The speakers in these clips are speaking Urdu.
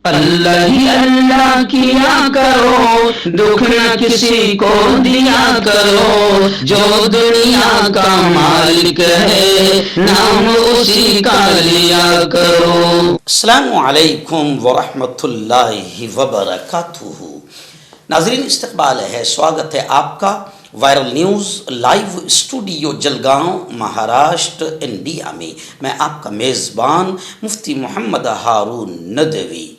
اللہ ہی اللہ کیا کرو، دکھ نہ کسی کو دیا کرو، جو دنیا کا مالک ہے نام اسی کا لیا کرو۔ السلام علیکم ورحمۃ اللہ وبرکاتہ۔ ناظرین، استقبال ہے، سواگت ہے آپ کا viral news live studio Jalgaon, Maharashtra, India میں۔ میں آپ کا میزبان مفتی محمد ہارون ندوی۔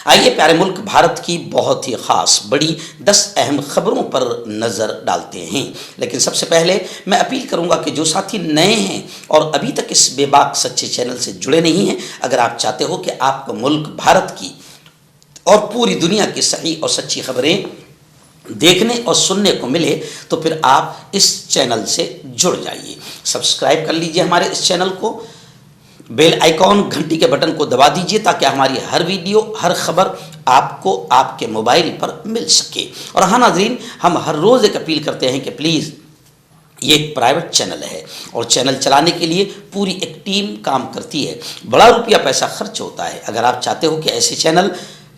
آئیے پیارے ملک بھارت کی بہت ہی خاص بڑی 10 اہم خبروں پر نظر ڈالتے ہیں، لیکن سب سے پہلے میں اپیل کروں گا کہ جو ساتھی نئے ہیں اور ابھی تک اس بے باک سچے چینل سے جڑے نہیں ہیں، اگر آپ چاہتے ہو کہ آپ کو ملک بھارت کی اور پوری دنیا کی صحیح اور سچی خبریں دیکھنے اور سننے کو ملے تو پھر آپ اس چینل سے جڑ جائیے، سبسکرائب کر لیجئے ہمارے اس چینل کو، بیل آئیکن گھنٹی کے بٹن کو دبا دیجئے تاکہ ہماری ہر ویڈیو، ہر خبر آپ کو آپ کے موبائل پر مل سکے۔ اور ہاں ناظرین، ہم ہر روز ایک اپیل کرتے ہیں کہ پلیز یہ ایک پرائیویٹ چینل ہے اور چینل چلانے کے لیے پوری ایک ٹیم کام کرتی ہے، بڑا روپیہ پیسہ خرچ ہوتا ہے۔ اگر آپ چاہتے ہو کہ ایسے چینل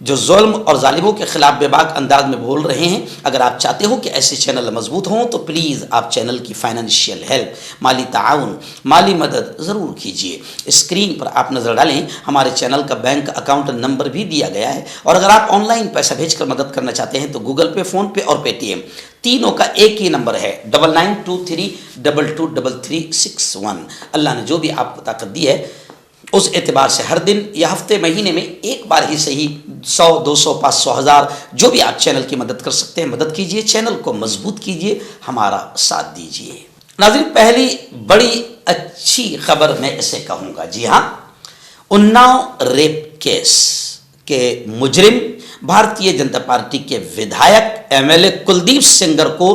جو ظلم اور ظالموں کے خلاف بے باک انداز میں بول رہے ہیں، اگر آپ چاہتے ہو کہ ایسے چینل مضبوط ہوں تو پلیز آپ چینل کی فائنینشیل ہیلپ، مالی تعاون، مالی مدد ضرور کیجیے۔ اسکرین پر آپ نظر ڈالیں، ہمارے چینل کا بینک اکاؤنٹ نمبر بھی دیا گیا ہے، اور اگر آپ آن لائن پیسہ بھیج کر مدد کرنا چاہتے ہیں تو گوگل پے، فون پے اور پے ٹی ایم تینوں کا ایک ہی نمبر ہے، 9923223361۔ اللہ نے جو بھی آپ کو طاقت دی ہے اس اعتبار سے ہر دن یا ہفتے مہینے میں ایک بار ہی صحیح 100، 200، 500، 1000 جو بھی آپ چینل کی مدد کر سکتے ہیں مدد کیجئے، چینل کو مضبوط کیجئے، ہمارا ساتھ دیجئے۔ ناظرین، پہلی بڑی اچھی خبر میں اسے کہوں گا، جی ہاں، اناؤ ریپ کیس کے مجرم بھارتیہ جنتا پارٹی کے ودھایک M L A Kuldeep Sengar کو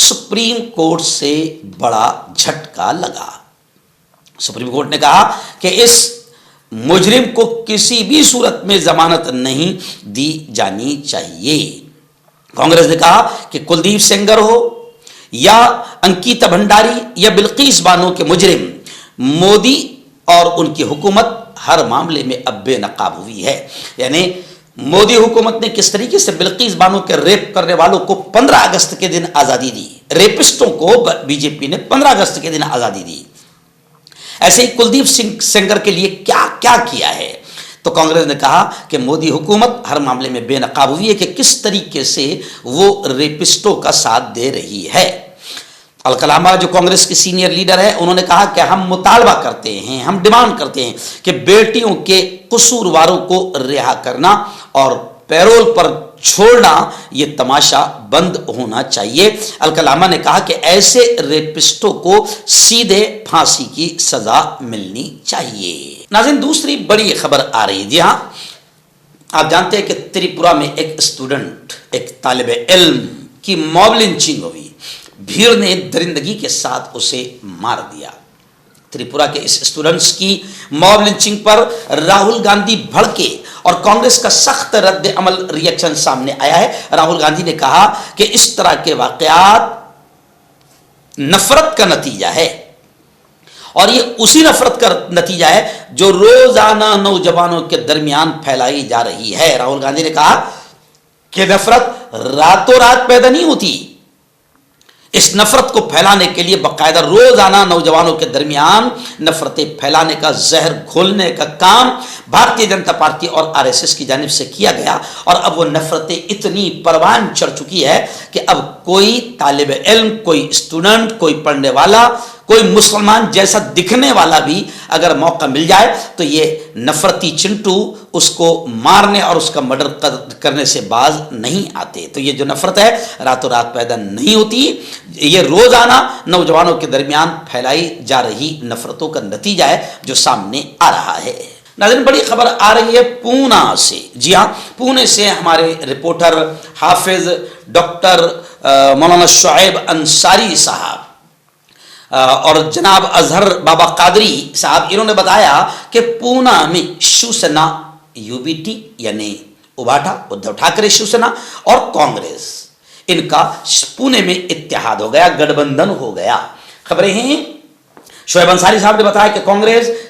سپریم کورٹ سے بڑا جھٹکا لگا۔ سپریم کورٹ نے کہا کہ اس مجرم کو کسی بھی صورت میں ضمانت نہیں دی جانی چاہیے۔ کانگریس نے کہا کہ کلدیپ سینگر ہو یا انکیتا بھنڈاری یا بلقیس بانو کے مجرم، مودی اور ان کی حکومت ہر معاملے میں اب بے نقاب ہوئی ہے۔ یعنی مودی حکومت نے کس طریقے سے بلقیس بانو کے ریپ کرنے والوں کو 15 اگست کے دن آزادی دی، ریپسٹوں کو بی جے پی نے 15 اگست کے دن آزادی دی، ایسے ہی کلدیپ سینگر کے لیے کیا کیا کیا ہے۔ تو کانگریس نے کہا کہ مودی حکومت ہر معاملے میں بے نقاب ہوئی ہے کہ کس طریقے سے وہ ریپسٹوں کا ساتھ دے رہی ہے۔ الکلامہ جو کانگریس کے سینئر لیڈر ہے، انہوں نے کہا کہ ہم مطالبہ کرتے ہیں، ہم ڈیمانڈ کرتے ہیں کہ بیٹیوں کے قصورواروں کو رہا کرنا اور پیرول پر چھوڑنا یہ تماشا بند ہونا چاہیے۔ الکلامہ نے کہا کہ ایسے ریپسٹوں کو سیدھے پھانسی کی سزا ملنی چاہیے۔ ناظرین، دوسری بڑی خبر آ رہی ہے، جی ہاں، آپ جانتے ہیں کہ تریپورہ میں ایک اسٹوڈنٹ، ایک طالب علم کی موب لنچنگ ہوئی، بھیڑ نے درندگی کے ساتھ اسے مار دیا۔ تریپورہ کے اس اسٹوڈنٹس کی موب لنچنگ پر راہل گاندھی بھڑکے اور کانگریس کا سخت رد عمل ریئیکشن سامنے آیا ہے۔ راہل گاندھی نے کہا کہ اس طرح کے واقعات نفرت کا نتیجہ ہے، اور یہ اسی نفرت کا نتیجہ ہے جو روزانہ نوجوانوں کے درمیان پھیلائی جا رہی ہے۔ راہل گاندھی نے کہا کہ نفرت راتوں رات پیدا نہیں ہوتی، اس نفرت کو پھیلانے کے لیے باقاعدہ روزانہ نوجوانوں کے درمیان نفرتیں پھیلانے کا، زہر گھولنے کا کام بھارتیہ جنتا پارٹی اور آر ایس ایس کی جانب سے کیا گیا، اور اب وہ نفرتیں اتنی پروان چڑھ چکی ہے کہ اب کوئی طالب علم، کوئی اسٹوڈنٹ، کوئی پڑھنے والا، کوئی مسلمان جیسا دکھنے والا بھی اگر موقع مل جائے تو یہ نفرتی چنٹو اس کو مارنے اور اس کا مرڈر کرنے سے باز نہیں آتے۔ تو یہ جو نفرت ہے راتوں رات پیدا نہیں ہوتی، یہ روزانہ نوجوانوں کے درمیان پھیلائی جا رہی نفرتوں کا نتیجہ ہے جو سامنے آ رہا ہے۔ ناظرین، بڑی خبر آ رہی ہے پونا سے، جی ہاں، پونے سے ہمارے رپورٹر حافظ ڈاکٹر مولانا شعیب انصاری صاحب اور جناب اظہر بابا قادری صاحب، انہوں نے بتایا کہ پونا میں شیوسینا یو بی ٹی یعنی اباٹا ادھو ٹھاکرے شیوسینا اور کانگریس، ان کا پونے میں اتحاد ہو گیا، گٹھ بندھن ہو گیا۔ خبریں ہیں، شعیب انصاری صاحب نے بتایا کہ کانگریس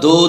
2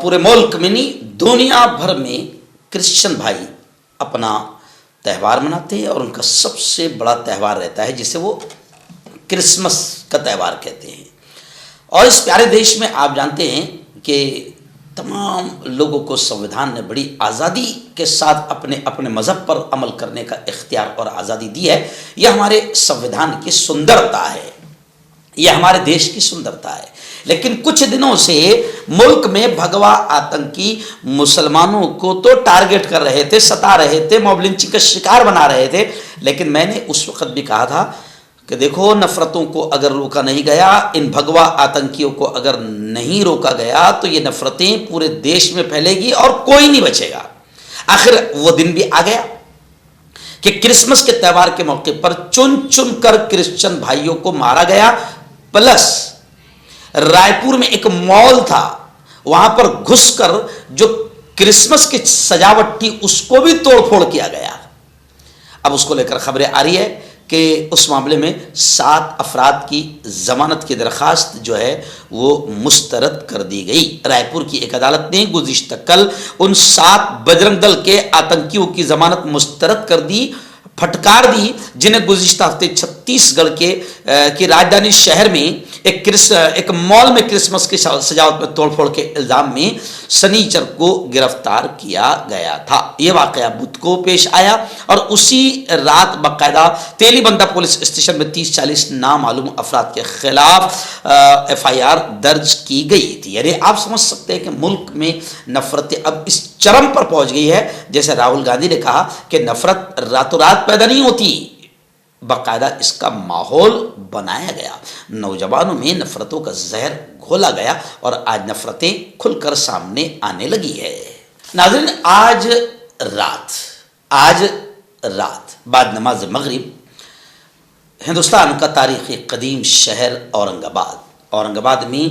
پورے ملک میں نہیں دنیا بھر میں کرسچن بھائی اپنا تہوار مناتے ہیں، اور ان کا سب سے بڑا تہوار رہتا ہے جسے وہ کرسمس کا تہوار کہتے ہیں۔ اور اس پیارے دیش میں آپ جانتے ہیں کہ تمام لوگوں کو سنویدھان نے بڑی آزادی کے ساتھ اپنے اپنے مذہب پر عمل کرنے کا اختیار اور آزادی دی ہے۔ یہ ہمارے سنویدھان کی سندرتا ہے، یہ ہمارے دیش کی سندرتا ہے۔ لیکن کچھ دنوں سے ملک میں بھگوا آتنکی مسلمانوں کو تو ٹارگٹ کر رہے تھے، ستا رہے تھے، موب لنچنگ کا شکار بنا رہے تھے۔ لیکن میں نے اس وقت بھی کہا تھا کہ دیکھو، نفرتوں کو اگر روکا نہیں گیا، ان بھگوا آتنکیوں کو اگر نہیں روکا گیا تو یہ نفرتیں پورے دیش میں پھیلے گی اور کوئی نہیں بچے گا۔ آخر وہ دن بھی آ گیا کہ کرسمس کے تہوار کے موقع پر چن چن کر کرسچن بھائیوں کو مارا گیا، پلس رائے پور میں ایک مال تھا، وہاں پر گھس کر جو کرسمس کی سجاوٹ تھی اس کو بھی توڑ پھوڑ کیا گیا۔ اب اس کو لے کر خبریں آ رہی ہے کہ اس معاملے میں 7 افراد کی ضمانت کی درخواست جو ہے وہ مسترد کر دی گئی۔ رائے پور کی ایک عدالت نے گزشتہ کل ان 7 بجرنگ دل کے آتنکیوں کی ضمانت مسترد کر دی، پھٹکار دی، جنہیں گزشتہ ہفتے چھتیس گڑھ کی راجدھانی شہر میں ایک مال میں کرسمس کی سجاوٹ میں توڑ پھوڑ کے الزام میں سنیچر کو گرفتار کیا گیا تھا۔ یہ واقعہ بدھ کو پیش آیا اور اسی رات باقاعدہ تیلی بندہ پولیس اسٹیشن میں 30-40 نامعلوم افراد کے خلاف FIR درج کی گئی تھی۔ یعنی آپ سمجھ سکتے ہیں کہ ملک میں نفرت اب اس چرم پر پہنچ گئی ہے، جیسے راہل گاندھی نے کہا کہ نفرت راتوں رات پیدا نہیں ہوتی، باقاعدہ اس کا ماحول بنایا گیا، نوجوانوں میں نفرتوں کا زہر گھولا گیا اور آج نفرتیں کھل کر سامنے آنے لگی ہے۔ ناظرین، آج رات بعد نماز مغرب ہندوستان کا تاریخی قدیم شہر اورنگ آباد میں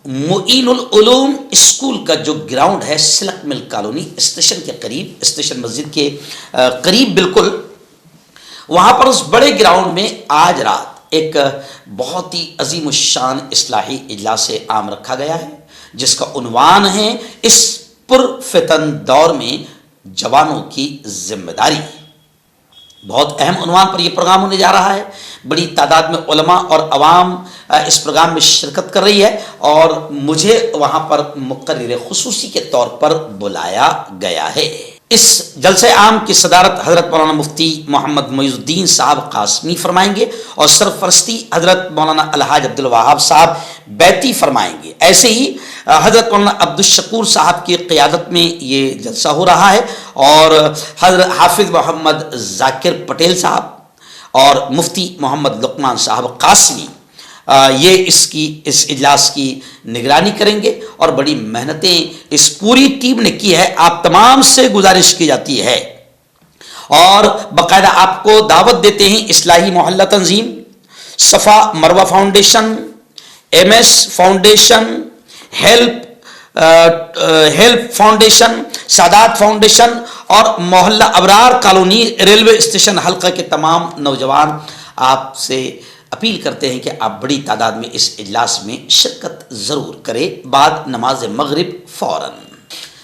معین العلوم اسکول کا جو گراؤنڈ ہے سلک مل کالونی اسٹیشن کے قریب، اسٹیشن مسجد کے قریب بالکل، وہاں پر اس بڑے گراؤنڈ میں آج رات ایک بہت ہی عظیم الشان اصلاحی اجلاس عام رکھا گیا ہے، جس کا عنوان ہے اس پرفتن دور میں جوانوں کی ذمہ داری۔ بہت اہم عنوان پر یہ پروگرام ہونے جا رہا ہے، بڑی تعداد میں علماء اور عوام اس پروگرام میں شرکت کر رہی ہے اور مجھے وہاں پر مقرر خصوصی کے طور پر بلایا گیا ہے۔ اس جلسہ عام کی صدارت حضرت مولانا مفتی محمد معیز الدین صاحب قاسمی فرمائیں گے اور سرپرستی حضرت مولانا الحاج عبد الوہاب صاحب بیتی فرمائیں گے۔ ایسے ہی حضرت مولانا عبد الشکور صاحب کی قیادت میں یہ جلسہ ہو رہا ہے اور حضرت حافظ محمد ذاکر پٹیل صاحب اور مفتی محمد لقمان صاحب قاسمی یہ اس اجلاس کی نگرانی کریں گے اور بڑی محنتیں اس پوری ٹیم نے کی ہے۔ آپ تمام سے گزارش کی جاتی ہے اور باقاعدہ آپ کو دعوت دیتے ہیں اصلاحی محلہ تنظیم، صفا Marwa foundation, MS foundation, help foundation, سادات فاؤنڈیشن اور محلہ ابرار کالونی ریلوے اسٹیشن حلقہ کے تمام نوجوان آپ سے اپیل کرتے ہیں کہ آپ بڑی تعداد میں اس اجلاس میں شرکت ضرور کریں بعد نماز مغرب فوراً۔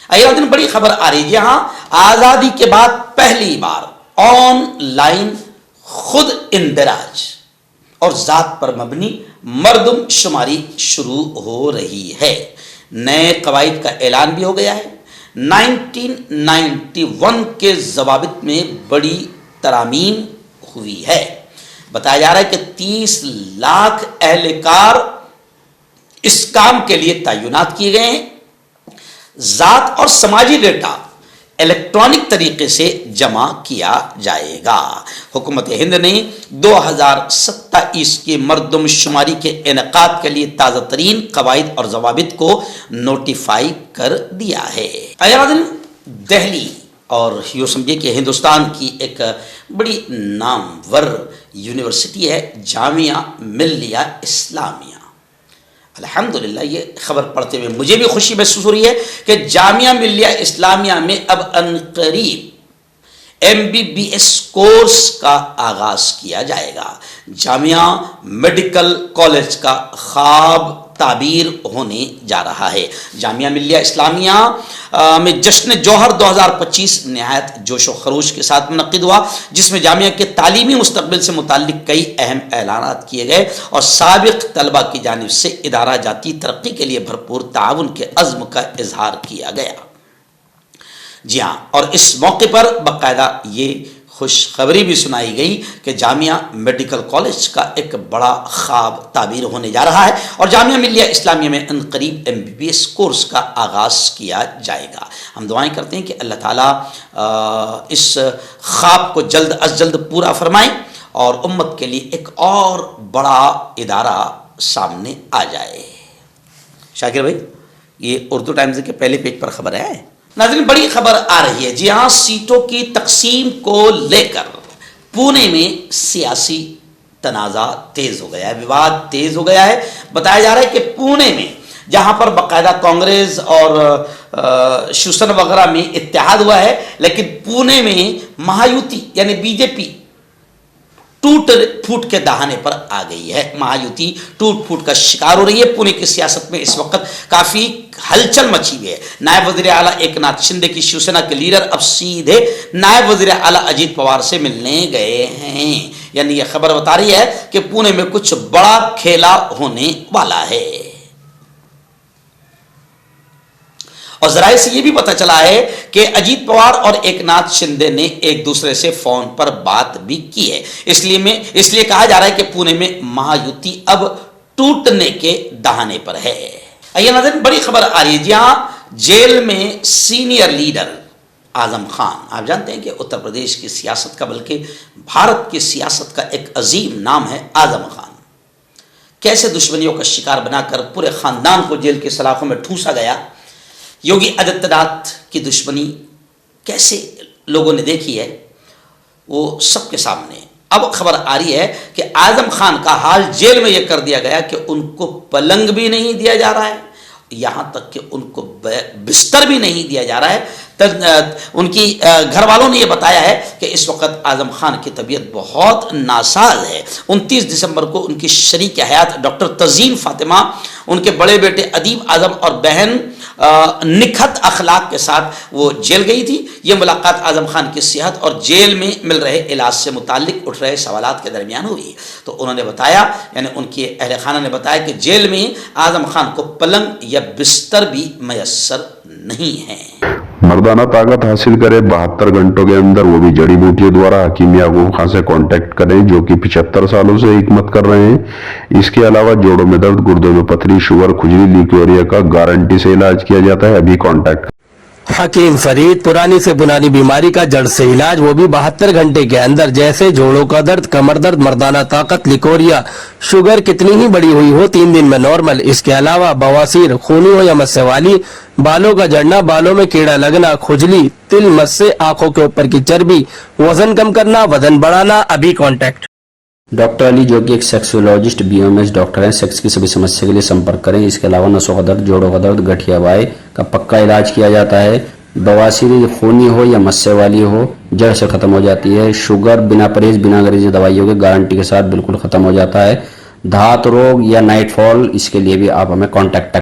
اگلا دن بڑی خبر آ رہی ہے، جہاں آزادی کے بعد پہلی بار آن لائن خود اندراج اور ذات پر مبنی مردم شماری شروع ہو رہی ہے۔ نئے قواعد کا اعلان بھی ہو گیا ہے۔ 1991 کے ضوابط میں بڑی ترامیم ہوئی ہے۔ بتایا جا رہا ہے کہ 30 لاکھ اہلکار اس کام کے لیے تعینات کیے گئے ہیں۔ ذات اور سماجی ڈیٹا الیکٹرانک طریقے سے جمع کیا جائے گا۔ حکومت ہند نے 2027 کی مردم شماری کے انعقاد کے لیے تازہ ترین قواعد اور ضوابط کو نوٹیفائی کر دیا ہے۔ دہلی اور یوں سمجھے کہ ہندوستان کی ایک بڑی نامور یونیورسٹی ہے جامعہ ملیہ اسلامیہ۔ الحمدللہ یہ خبر پڑھتے ہوئے مجھے بھی خوشی محسوس ہو رہی ہے کہ جامعہ ملیہ اسلامیہ میں اب عنقریب MBBS کورس کا آغاز کیا جائے گا۔ جامعہ میڈیکل کالج کا خواب تعبیر ہونے جا رہا ہے۔ جامعہ ملیہ اسلامیہ میں جشن جوہر 2025 نہایت جوش و خروش کے ساتھ منعقد ہوا، جس میں جامعہ کے تعلیمی مستقبل سے متعلق کئی اہم اعلانات کیے گئے اور سابق طلبہ کی جانب سے ادارہ جاتی ترقی کے لیے بھرپور تعاون کے عزم کا اظہار کیا گیا۔ جی ہاں، اور اس موقع پر باقاعدہ یہ خوشخبری بھی سنائی گئی کہ جامعہ میڈیکل کالج کا ایک بڑا خواب تعبیر ہونے جا رہا ہے اور جامعہ ملیہ اسلامیہ میں عنقریب MBBS کورس کا آغاز کیا جائے گا۔ ہم دعائیں کرتے ہیں کہ اللہ تعالیٰ اس خواب کو جلد از جلد پورا فرمائیں اور امت کے لیے ایک اور بڑا ادارہ سامنے آ جائے۔ شاکر بھائی، یہ اردو ٹائمز کے پہلے پیج پر خبر ہے۔ ناظرین، بڑی خبر آ رہی ہے، جی ہاں، سیٹوں کی تقسیم کو لے کر پونے میں سیاسی تنازع تیز ہو گیا ہے، وواد تیز ہو گیا ہے۔ بتایا جا رہا ہے کہ پونے میں جہاں پر باقاعدہ کانگریس اور شیوسینا وغیرہ میں اتحاد ہوا ہے، لیکن پونے میں مہایوتی یعنی BJP ٹوٹ پھوٹ کے دہانے پر آ گئی ہے۔ مہایوتی ٹوٹ پھوٹ کا شکار ہو رہی ہے۔ پونے کی سیاست میں اس وقت کافی ہلچل مچی ہوئی ہے۔ نائب وزیر اعلیٰ ایک ناتھ شندے کی شیوسینا کے لیڈر اب سیدھے نائب وزیر اعلیٰ اجیت پوار سے ملنے گئے ہیں، یعنی یہ خبر بتا رہی ہے کہ پونے میں کچھ بڑا کھیلا ہونے والا ہے۔ اور ذرائع سے یہ بھی پتہ چلا ہے کہ اجیت پوار اور ایک ناتھ شندے نے ایک دوسرے سے فون پر بات بھی کی ہے۔ اس لیے کہا جا رہا ہے کہ پونے میں مہایوتی اب ٹوٹنے کے دہانے پر ہے۔ آئیے ناظرین، بڑی خبر آ رہی ہے، جی ہاں، جیل میں سینئر لیڈر اعظم خان، آپ جانتے ہیں کہ اتر پردیش کی سیاست کا بلکہ بھارت کی سیاست کا ایک عظیم نام ہے اعظم خان، کیسے دشمنیوں کا شکار بنا کر پورے خاندان کو جیل کے سلاخوں میں ٹھوسا گیا۔ یوگی آدتیہ ناتھ کی دشمنی کیسے لوگوں نے دیکھی ہے، وہ سب کے سامنے۔ اب خبر آ رہی ہے کہ اعظم خان کا حال جیل میں یہ کر دیا گیا کہ ان کو پلنگ بھی نہیں دیا جا رہا ہے، یہاں تک کہ ان کو بستر بھی نہیں دیا جا رہا ہے۔ ان کی گھر والوں نے یہ بتایا ہے کہ اس وقت اعظم خان کی طبیعت بہت ناساز ہے۔ 29 دسمبر کو ان کی شریک حیات ڈاکٹر تزین فاطمہ، ان کے بڑے بیٹے ادیب اعظم اور بہن نکھت اخلاق کے ساتھ وہ جیل گئی تھی۔ یہ ملاقات اعظم خان کی صحت اور جیل میں مل رہے علاج سے متعلق اٹھ رہے سوالات کے درمیان ہوئی۔ تو انہوں نے بتایا، یعنی ان کی اہل خانہ نے بتایا کہ جیل میں اعظم خان کو پلنگ یا بستر بھی میسر نہیں ہے۔ مردانہ طاقت حاصل کرے 72 گھنٹوں کے اندر، وہ بھی جڑی بوٹیوں دوارا، حکیم یعقوب خان سے کانٹیکٹ کریں جو کہ 75 سالوں سے حکمت کر رہے ہیں۔ اس کے علاوہ جوڑوں میں درد، گردوں میں پتھری، شوگر، کھجلی، لیکوریا کا گارنٹی سے علاج کیا جاتا ہے۔ ابھی کانٹیکٹ۔ حکیم فرید، پرانی سے پرانی بیماری کا جڑ سے علاج، وہ بھی 72 گھنٹے کے اندر، جیسے جوڑوں کا درد، کمر درد، مردانہ طاقت، لیکوریا، شوگر کتنی ہی بڑی ہوئی ہو 3 دن میں نارمل۔ اس کے علاوہ بواسیر، خونی ہو یا مسے والی، بالوں کا جڑنا، بالوں میں کیڑا لگنا، کھجلی، تل مس سے، آنکھوں کے اوپر کی چربی، وزن کم کرنا، وزن بڑھانا، ابھی کانٹیکٹ۔ ڈاکٹر علی جو کہ ایک سیکسولوجسٹ BMS ڈاکٹر ہیں، سیکس کی سبھی سمسیا کے لیے سمپرک کریں۔ اس کے علاوہ نسوں کا درد، جوڑوں کا درد، گٹھیا وائے کا پکا علاج کیا جاتا ہے۔ بواسیر خونی ہو یا مسے والی ہو، جڑ سے ختم ہو جاتی ہے۔ شوگر بنا پرہیز، بنا انگریزی دوائیوں کے گارنٹی کے ساتھ بالکل ختم ہو جاتا ہے۔ دھات روگ یا نائٹ فال، اس کے لیے بھی آپ ہمیں کانٹیکٹ